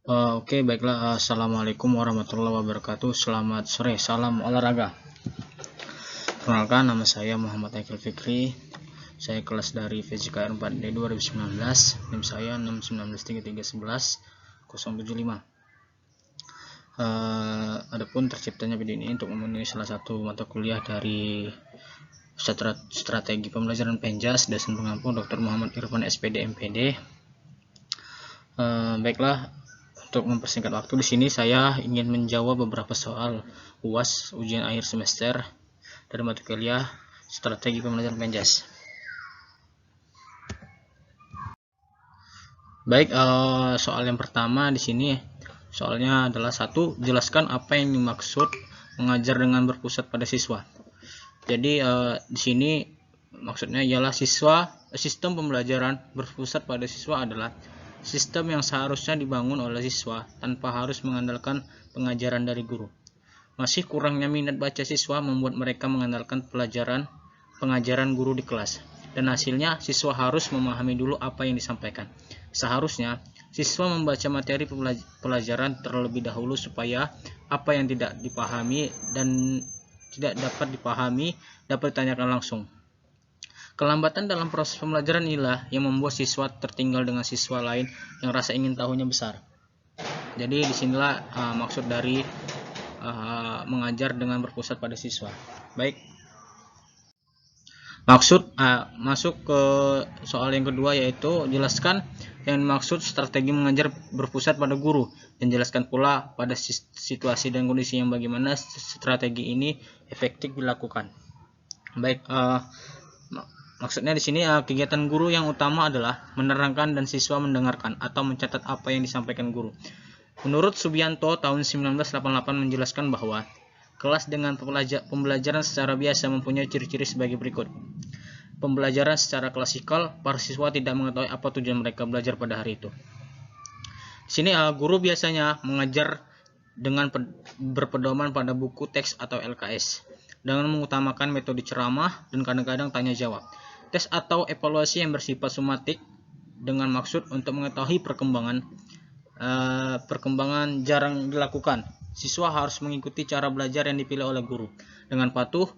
Oke, baiklah. Assalamualaikum warahmatullahi wabarakatuh. Selamat sore, salam olahraga. Perkenalkan, nama saya Muhammad Aikil Fikri. Saya kelas dari FZKR 4D 2019. NIM saya 6193311 Adapun terciptanya video ini untuk memenuhi salah satu mata kuliah dari strategi pembelajaran Penjas dosen pengampu Dr. Muhammad Irfan SPD MPD. Baiklah, untuk mempersingkat waktu, di sini saya ingin menjawab beberapa soal UAS ujian akhir semester dari mata kuliah strategi pembelajaran Penjas. Baik, soal yang pertama di sini soalnya adalah 1. Jelaskan apa yang dimaksud mengajar dengan berpusat pada siswa. Jadi di sini maksudnya ialah sistem pembelajaran berpusat pada siswa adalah sistem yang seharusnya dibangun oleh siswa tanpa harus mengandalkan pengajaran dari guru. Masih kurangnya minat baca siswa membuat mereka mengandalkan pengajaran guru di kelas, dan hasilnya siswa harus memahami dulu apa yang disampaikan. Seharusnya siswa membaca materi pelajaran terlebih dahulu supaya apa yang tidak dipahami dan tidak dapat dipahami dapat ditanyakan langsung. Kelambatan dalam proses pembelajaran inilah yang membuat siswa tertinggal dengan siswa lain yang rasa ingin tahunya besar. Jadi disinilah maksud dari mengajar dengan berpusat pada siswa. Baik, masuk ke soal yang kedua, yaitu jelaskan yang dimaksud strategi mengajar berpusat pada guru, dan jelaskan pula pada situasi dan kondisi yang bagaimana strategi ini efektif dilakukan. Baik, maksudnya di sini kegiatan guru yang utama adalah menerangkan dan siswa mendengarkan atau mencatat apa yang disampaikan guru. Menurut Subianto tahun 1988 menjelaskan bahwa kelas dengan pembelajaran secara biasa mempunyai ciri-ciri sebagai berikut. Pembelajaran secara klasikal, para siswa tidak mengetahui apa tujuan mereka belajar pada hari itu. Di sini guru biasanya mengajar dengan berpedoman pada buku teks atau LKS, dengan mengutamakan metode ceramah dan kadang-kadang tanya jawab. Tes atau evaluasi yang bersifat sumatik dengan maksud untuk mengetahui perkembangan jarang dilakukan. Siswa harus mengikuti cara belajar yang dipilih oleh guru dengan patuh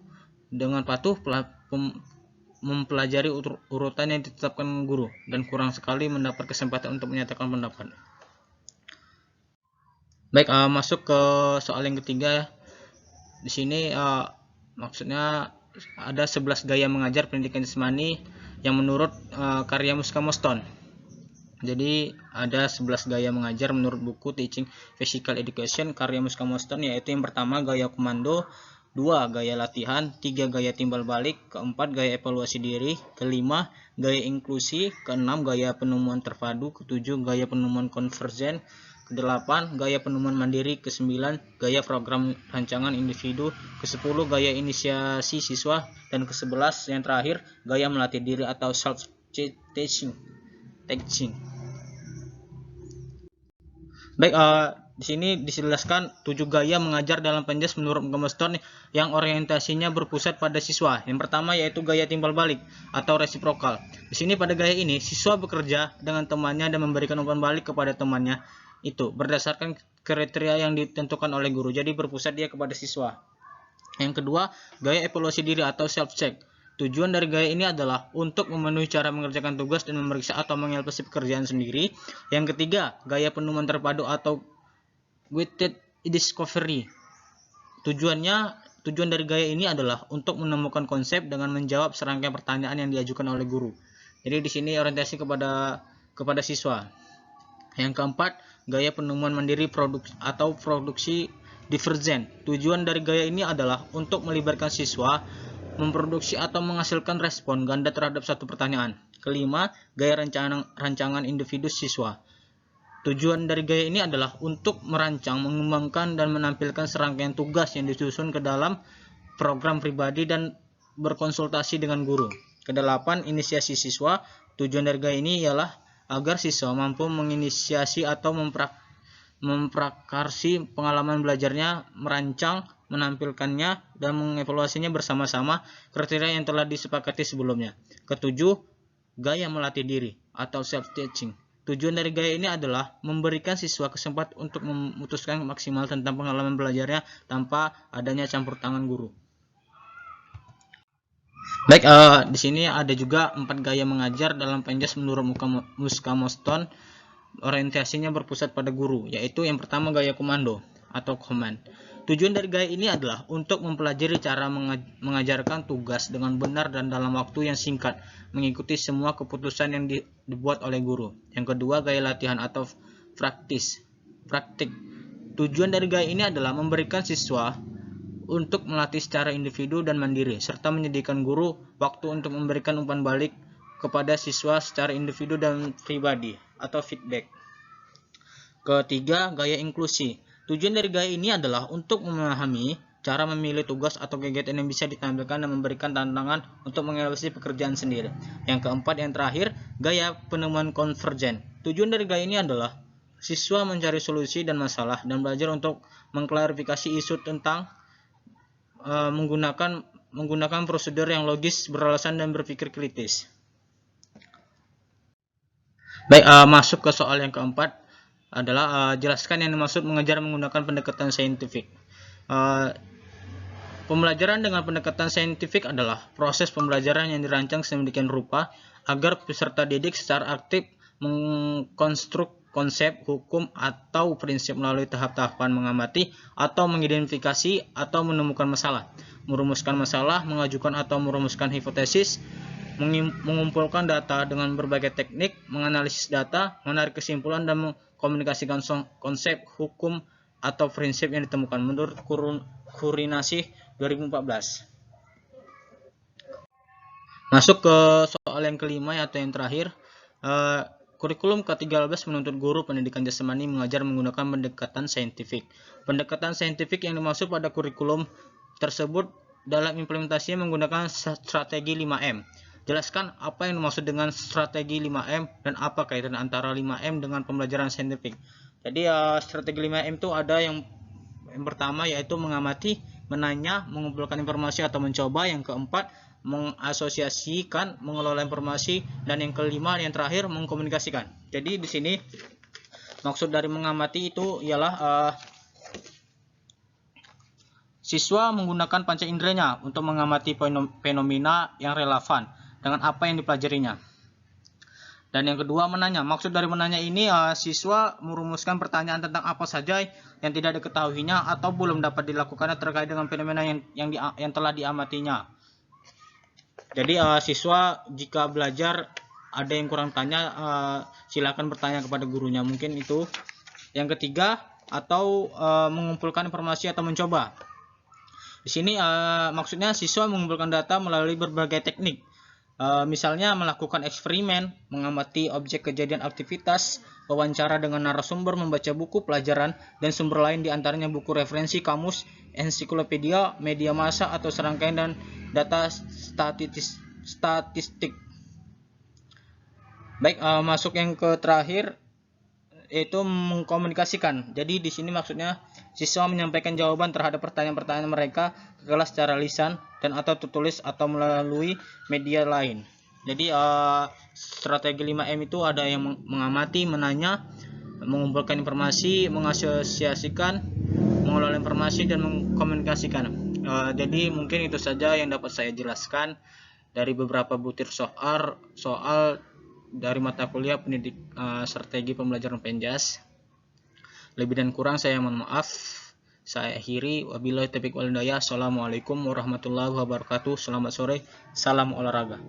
mempelajari urutan yang ditetapkan guru, dan kurang sekali mendapat kesempatan untuk menyatakan pendapat. Baik, masuk ke soal yang ketiga. Di sini maksudnya ada 11 gaya mengajar pendidikan jasmani yang menurut karya Muska Moston. Jadi ada 11 gaya mengajar menurut buku Teaching Physical Education karya Muska Moston, yaitu yang pertama gaya komando, 2 gaya latihan, 3 gaya timbal balik, 4 gaya evaluasi diri, 5 gaya inklusi, 6 gaya penemuan terpadu, 7 gaya penemuan konvergen, 8 gaya penemuan mandiri, 9 gaya program rancangan individu, 10 gaya inisiasi siswa, dan 11 yang terakhir gaya melatih diri atau self teaching. Baik, di sini dijelaskan 7 gaya mengajar dalam Penjas menurut Moston yang orientasinya berpusat pada siswa. Yang pertama yaitu gaya timbal balik atau resiprokal. Di sini pada gaya ini siswa bekerja dengan temannya dan memberikan umpan balik kepada temannya itu berdasarkan kriteria yang ditentukan oleh guru. Jadi berpusat dia kepada siswa. Yang kedua, gaya evaluasi diri atau self check. Tujuan dari gaya ini adalah untuk memenuhi cara mengerjakan tugas dan memeriksa atau mengevaluasi pekerjaan sendiri. Yang ketiga, gaya penemuan terpadu atau weighted discovery. Tujuan dari gaya ini adalah untuk menemukan konsep dengan menjawab serangkaian pertanyaan yang diajukan oleh guru. Jadi di sini orientasi kepada siswa. Yang keempat, gaya penemuan mandiri produksi divergen. Tujuan dari gaya ini adalah untuk melibatkan siswa memproduksi atau menghasilkan respon ganda terhadap satu pertanyaan. Kelima, gaya rancangan individu siswa. Tujuan dari gaya ini adalah untuk merancang, mengembangkan, dan menampilkan serangkaian tugas yang disusun ke dalam program pribadi dan berkonsultasi dengan guru. Kedelapan, inisiasi siswa. Tujuan dari gaya ini ialah agar siswa mampu menginisiasi atau memprakarsi pengalaman belajarnya, merancang, menampilkannya, dan mengevaluasinya bersama-sama kriteria yang telah disepakati sebelumnya. Ketujuh, gaya melatih diri atau self-teaching. Tujuan dari gaya ini adalah memberikan siswa kesempatan untuk memutuskan maksimal tentang pengalaman belajarnya tanpa adanya campur tangan guru. Baik, di sini ada juga 4 gaya mengajar dalam Penjas menurut Muska Moston. Orientasinya berpusat pada guru, yaitu yang pertama gaya komando atau command. Tujuan dari gaya ini adalah untuk mempelajari cara mengajarkan tugas dengan benar dan dalam waktu yang singkat, mengikuti semua keputusan yang dibuat oleh guru. Yang kedua, gaya latihan atau praktik. Tujuan dari gaya ini adalah memberikan siswa untuk melatih secara individu dan mandiri, serta menyediakan guru waktu untuk memberikan umpan balik kepada siswa secara individu dan pribadi atau feedback. Ketiga, gaya inklusi. Tujuan dari gaya ini adalah untuk memahami cara memilih tugas atau kegiatan yang bisa ditampilkan dan memberikan tantangan untuk mengevaluasi pekerjaan sendiri. Yang keempat, yang terakhir, gaya penemuan konvergen. Tujuan dari gaya ini adalah siswa mencari solusi dan masalah dan belajar untuk mengklarifikasi isu tentang menggunakan prosedur yang logis, beralasan, dan berpikir kritis. Baik, masuk ke soal yang keempat adalah jelaskan yang dimaksud mengajar menggunakan pendekatan saintifik. Pembelajaran dengan pendekatan saintifik adalah proses pembelajaran yang dirancang sedemikian rupa agar peserta didik secara aktif mengkonstruk konsep, hukum, atau prinsip melalui tahap-tahapan mengamati atau mengidentifikasi atau menemukan masalah, merumuskan masalah, mengajukan atau merumuskan hipotesis, mengumpulkan data dengan berbagai teknik, menganalisis data, menarik kesimpulan, dan mengkomunikasikan konsep, hukum, atau prinsip yang ditemukan menurut Kurinasih 2014. Masuk ke soal yang kelima atau yang terakhir. Kurikulum ke-13 menuntut guru pendidikan jasmani mengajar menggunakan pendekatan saintifik. Pendekatan saintifik yang dimaksud pada kurikulum tersebut dalam implementasinya menggunakan strategi 5M. Jelaskan apa yang dimaksud dengan strategi 5M dan apa kaitan antara 5M dengan pembelajaran saintifik. Jadi strategi 5M itu ada yang pertama yaitu mengamati, menanya, mengumpulkan informasi atau mencoba. Yang keempat, mengasosiasikan, mengelola informasi, dan yang kelima, yang terakhir, mengkomunikasikan. Jadi di sini maksud dari mengamati itu ialah siswa menggunakan panca inderanya untuk mengamati fenomena yang relevan dengan apa yang dipelajarinya. Dan yang kedua, menanya. Maksud dari menanya ini siswa merumuskan pertanyaan tentang apa saja yang tidak diketahuinya atau belum dapat dilakukannya terkait dengan fenomena yang telah diamatinya. Jadi siswa jika belajar ada yang kurang tanya, silakan bertanya kepada gurunya. Mungkin itu. Yang ketiga, atau mengumpulkan informasi atau mencoba. Di sini maksudnya siswa mengumpulkan data melalui berbagai teknik. Misalnya melakukan eksperimen, mengamati objek kejadian aktivitas, wawancara dengan narasumber, membaca buku pelajaran, dan sumber lain diantaranya buku referensi, kamus, ensiklopedia, media massa, atau serangkaian dan data statistik. Baik, masuk yang ke terakhir yaitu mengkomunikasikan. Jadi di sini maksudnya siswa menyampaikan jawaban terhadap pertanyaan-pertanyaan mereka ke kelas secara lisan dan atau tertulis atau melalui media lain. Jadi strategi 5M itu ada yang mengamati, menanya, mengumpulkan informasi, mengasosiasikan, mengelola informasi, dan mengkomunikasikan. Jadi mungkin itu saja yang dapat saya jelaskan dari beberapa butir soal dari mata kuliah strategi pembelajaran Penjas. Lebih dan kurang saya mohon maaf. Saya akhiri, wabillahi taufiq wal hidayah. Assalamualaikum warahmatullahi wabarakatuh. Selamat sore, salam olahraga.